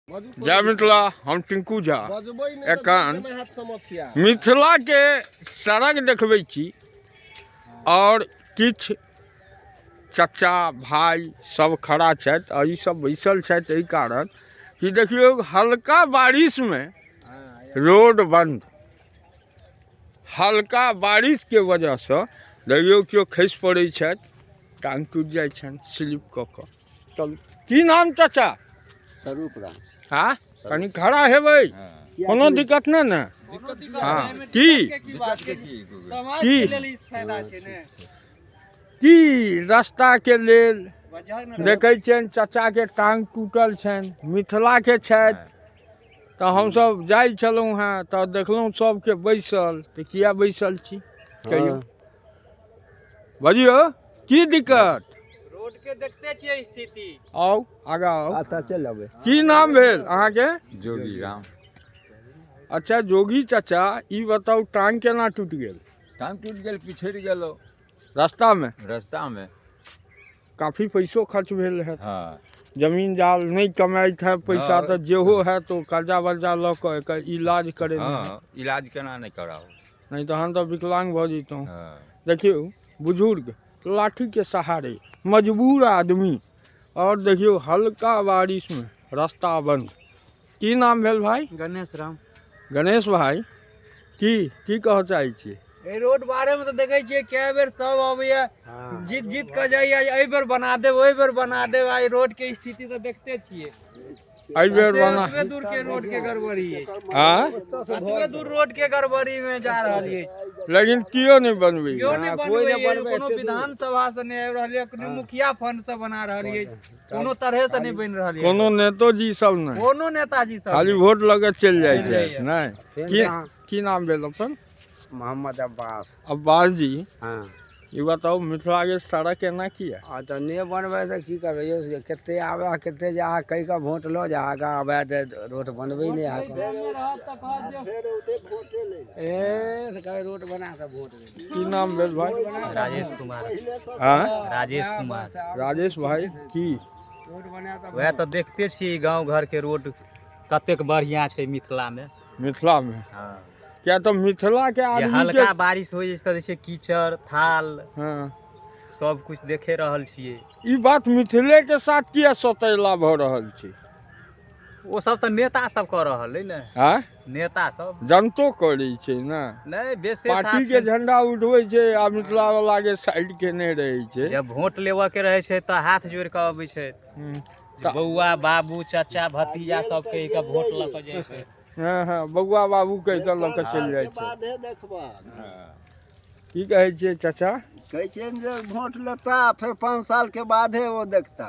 जय मिथिला। हम टिंकू झा एखन मिथिला के सड़क देखबै छी और किछु चचा भाई सब खड़ा छथि और ई सब बैसल छथि एहि कारण कि देखियो हल्का बारिश में रोड बंद, हल्का बारिश के वजह से देखियो केओ खसि पड़ै छथि, टांग टूटि जाइ छनि स्लिप कऽ कऽ। तब की नाम चाचा? स्वरूप राम। हाँ कनी खड़ा हेबै, कोनो दिक्कत नहीं ने? हाँ की रास्ता के लेल देखै छियनि चाचा के टांग टूटल छनि, मिथिला के छथि तो हम सब जाइ छलहुँ हैं तो देखलहुँ सबके बैसल, तो किया बैसल छी कहियो? बजियो की दिक्कत? रोड के देखते छियै स्थिति। आओ आगा आओ। आता चल अबे। की नाम भेल अहाँ के? जोगी राम। अच्छा जोगी चाचा, ई बताओ टांग केना टूट गेल? टांग टूट गेल, पिछड़ गेलो रास्ता में? रास्ता में। काफी पैसों खर्च भेल है। हाँ जमीन जाल नहीं कमाइत है, पैसा हाँ। तो जेहो है तो कर्जा वर्जा ल के एकर इलाज करे में है। हाँ इलाज केना नहीं कराओ? नहीं तो हम तो विकलांग भ जैतौं। हाँ। देखियो बुजुर्ग लाठी के सहारे मजबूर आदमी, और देखियो हल्का बारिश में रास्ता बंद। की नाम भेल भाई? गणेश राम। गणेश भाई की कह चाहे छियै? ए रोड बारे में तो देखे छियै कै बेर सब अबैया जीत जीत के जाइया, एहि बेर बना देब ओहि बेर बना देब। आई रोड के स्थिति तो देखते छियै, एहि बेर बना एतबे दूर के रोड के गड़बड़ी है। हाँ एतबे दूर रोड के गड़बड़ी में जा रहलिए, लेकिन कियो नहीं बनबै। क्यों नहीं बनबै? कोनो विधानसभा से नहीं आबि रहलिए, कोनो मुखिया फंड से बना रहलिए, कोनो तरह से नहीं बन रहलिए, कोनो नेतो जी सब नहीं, कोनो नेताजी सब खाली वोट लगे चल जाए चलि छै। जाइए। नहीं की नाम भेल अपन? मोहम्मद अब्बास। अब्बास जी, हाँ ये बताओ मिथिला के सड़क केना किया? तो नहीं बनबे तो की करबे यो, केते आवे केते जा कई का वोट लो जा आगा आवे ते रोड बनबे नहीं आ ए से कहे रोड बना के वोट दे। की नाम भेल भाई? राजेश कुमार। हाँ राजेश कुमार। राजेश भाई की रोड बना तो वह तो देखते छी गांव घर के रोड कतेक बढ़िया छै मिथिला में। मिथिला में हाँ। क्या तो मिथिला के ये आदमी हल्का के बारिश हो जैसे जैसे कीचड़ थाल हाँ सब कुछ देखे रहल छियै। ई बात मिथिले के साथ किया सतैला भ रहल छै? वो सब तो नेता सब कर रहल है ने। हाँ नेता सब जनतो करै छै ना, नहीं बेसे पार्टी के झंडा उठबै छै आ मिथिला वाला के साइड के नहीं रहै छै। जब वोट लेवा के रहे छै तो हाथ जोड़ के अबै छै, बउआ बाबू चाचा भतीजा सबके एक वोट ल के जाइ छै। हाँ हाँ बउआ बाबू कह के लऽ के चलि जाइ छै। बादे देखबा की कहै छियै चाचा? कहै छै जे वोट लेता फिर 5 साल के बाद है वो देखता।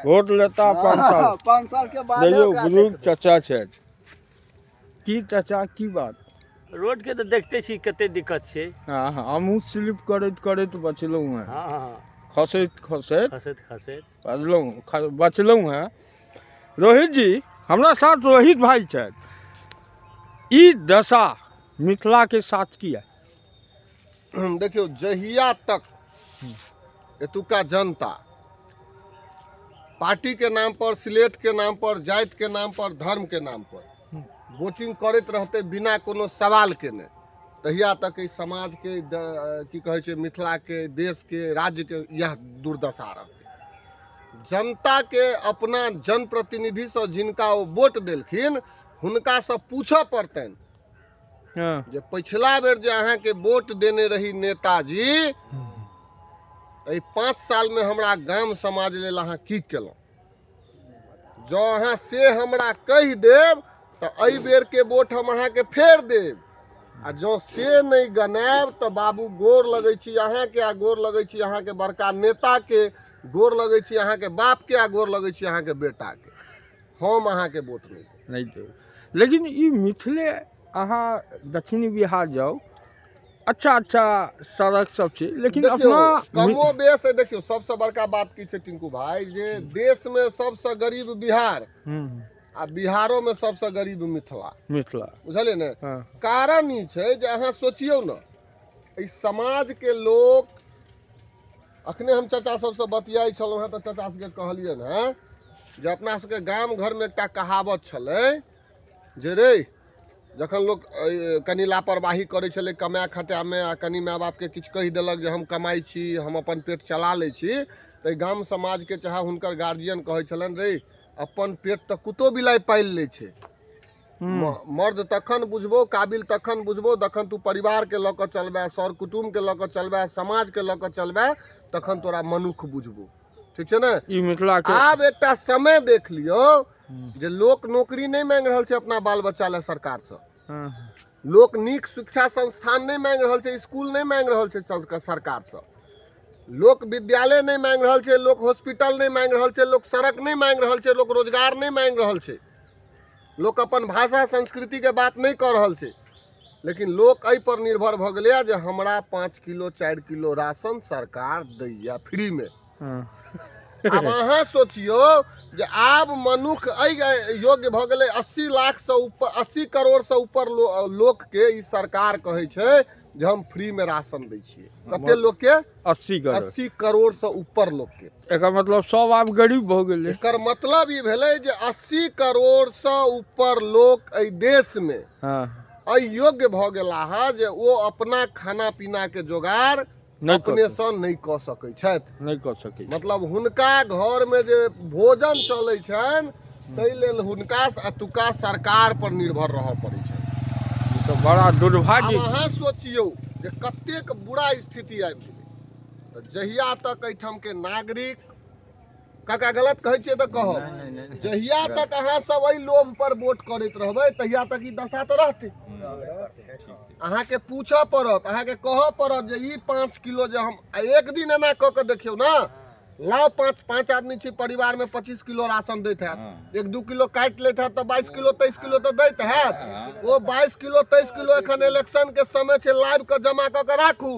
वोट लेता 5 साल 5 साल के बाद देखियो बुजुर्ग चाचा छथि। की चाचा की बात? रोड के तो देखते छी कते दिक्कत छै। हाँ हाँ हमहूँ स्लिप करैत करैत बचलहुँ हैं, हाँ हाँ खसैत खसैत खसैत खसैत बचलहुँ हैं। रोहित जी हमरा साथ रोहित भाई छथि। ई दशा मिथिला के साथ किया? देखियो जहिया तक एतुका जनता पार्टी के नाम पर, सिलेट के नाम पर, जाति के नाम पर, धर्म के नाम पर वोटिंग करैत रहते बिना कोनो सवाल के ने, तहिया तक इस समाज के की कहे छै मिथिला के, देश के, राज्य के यह दुर्दशा रहते। जनता के अपना जनप्रतिनिधि से जिनका वो वोट देलखिन हुनका से पूछऽ पड़तनि हाँ जे पिछला बेर जे अहाँ के वोट देने रही नेताजी, एहि 5 साल में हमरा गाम समाज लेल अहाँ की केलहुँ? जँ अहाँ से हमरा कहि देब तऽ एहि बेर के वोट हम अहाँ के फेर देब, आ जँ से नहीं गनायब तऽ बाबू गोर लगै छी अहाँ के, आ गोर लगै छी अहाँ के बड़का नेता के, गोर लगै छी अहाँ के बाप के, आ गोर लगै छी अहाँ के बेटा के। हम अहाँ के वोट नहीं देब। लेकिन ई मिथिले अहाँ दक्षिणी बिहार जाओ, अच्छा अच्छा सड़क सब छै, लेकिन अपना कमो बेस है। देखियो सबसे बड़का बात की छै टिंकू भाई, जे देश में सबसे गरीब बिहार आ बिहारो में सबसे गरीब मिथिला। बुझलिए ने? हाँ। कारण ई छै जे अहाँ सोचियौ न, इस समाज के लोग, अखने हम चाचा सबसे बतियाई छलहुँ हैं तो चाचा सबके कहलिए न जे अपना सबके गाम घर में एकटा कहावत छलै जे रे जखन लोग कनि लापरवाही करै छलै कमाए खटाएमे आ कनि माय बापके किछु कहि देलक जे हम कमाइ छी हम अपन पेट चला लै छी तऽ गाम समाजके चाहे हुनकर गार्जियन कहै छलनि रे अपन पेट तऽ कुतो बिलाइ पालि लै छै, मर्द तखन बुझबो काबिल तखन बुझबो जखन तू परिवारके लऽ कऽ चलबै, सर कुटुम्बके लऽ कऽ चलबै, समाजके लऽ कऽ चलबै, तखन तोरा मनुख बुझबो। ठीक छै ने? ई मिथिला के आब एकटा समय देख लियौ जे लोक नौकरी नहीं मांग रहल छै अपना बाल बच्चा ले सरकार से, लोक नीक शिक्षा संस्थान नहीं मांग रहल छै, स्कूल नहीं मांग रहल छै सरकार से, लोक विद्यालय नहीं मांग रहल छै, लोक हॉस्पिटल नहीं मांग रहल छै, लोक सड़क नहीं मांग रहल छै, लोक रोजगार नहीं मांग रहल छै, लोक अपन भाषा संस्कृति के बात नहीं कर रहल छै, लेकिन लोक एहि पर निर्भर भ गेलै जे हमरा 5 किलो 4 किलो राशन सरकार दैया फ्री में। अब अहाँ सोचियो जे आब मनुख योग्य भ गेलै 80 लाख से ऊपर 80 करोड़ से ऊपर लोक के ई सरकार कहे छै जे हम फ्री में राशन दै छियै। कते लोग के? 80 करोड़ से ऊपर लोग के। एकर मतलब सब आब गरीब भ गेलै। एकर मतलब ई भेलै जे 80 करोड़ से ऊपर लोग एहि देश में योग्य भ गेला है जे वो अपना खाना पीना के जोगाड़ अपने से नहीं क सकै छथि, नहीं क सकै। मतलब हुनका घर में जे भोजन चलै छनि ताहि लेल हुनका एतुका सरकार पर निर्भर रहऽ पड़ै छै। तो बड़ा दुर्भाग्य। अब अहाँ सोचियौ जे कतेक बुरा स्थिति आबि गेलै। जहिया तक एहिठाम के नागरिक काका गलत कहै छियै तऽ कहब, जहिया तक अहाँ सब एहि लोभ पर वोट करैत रहबै तहिया तक ई दशा तऽ रहतै। अहाँ के पूछऽ पड़त, अहाँ के कहऽ पड़त जे ई 5 किलो जे हम एक दिन एना कऽ के देखियौ ना, लाओ 5 आदमी छी परिवार में 25 किलो राशन दैत हैत, 1-2 किलो काटि लैत हैत तऽ 22 किलो 23 किलो तऽ दैत हैत। वो 22 किलो 23 किलो एखन इलेक्शन के समय छै लाइव के जमा कऽ के राखू,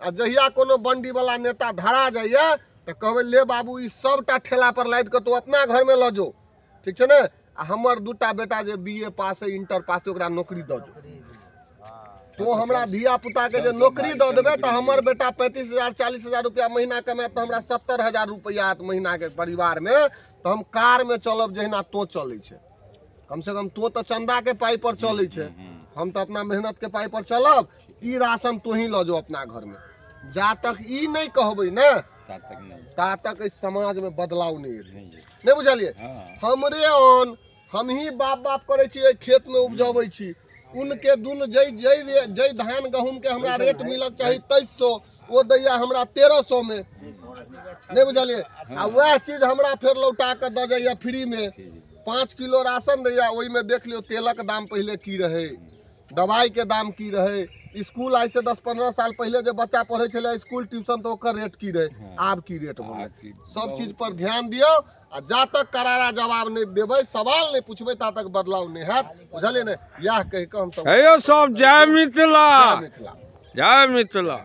आ जहिया कोनो बंडी वाला नेता धरा जाइए तो कहबै ले बाबू ई सबटा ठेला पर लाद के तो अपना घर में ल जो। ठीक छै ने? आ हमर 2टा बेटा जे BA पास है इंटर पास है ओकरा नौकरी दऽ दो, तो हमरा धिया पुता के जे नौकरी दऽ देबै तऽ हमर बेटा 35,000 40,000 रुपया महीना कमाए तऽ हमरा 70,000 रुपया महीना के परिवार में, तो हम कार में चलब जहिना तो चलै छै। कम से कम तो चंदा के पाई पर चलै छै, हम तो अपना मेहनत के पाई पर चलब। ई राशन तो ही ल जो अपना घर में। जा तक ई नहीं कहबै ने ता तक इस समाज में बदलाव नहीं एतै। नहीं बुझलिए? हमरे ऑन हम ही बाप करे छी खेत में उपजाबै छी, उनके दुन जय धान गहूम के हमरा रेट मिलक चाही 2300, वो दैया हमरा 1300 में। नहीं बुझलिए? आ वह चीज हमरा फिर लौटा के द जाइया फ्री में। 5 किलो राशन दैया, ओहि में देख लियो तेलक दाम पहले की रहे, दवाई के दाम की रहे, स्कूल आज से 10-15 साल पहले जो बच्चा पढ़े छले स्कूल ट्यूशन तो ओकर रेट की रहे, आब की रेट भले। सब चीज पर ध्यान दियो, आ जा तक करारा जवाब नहीं देबै, सवाल नहीं पूछबै ता तक बदलाव नहीं हैत। बुझलिए ने? यह कह के हम सब जय मिथिला, जय मिथिला।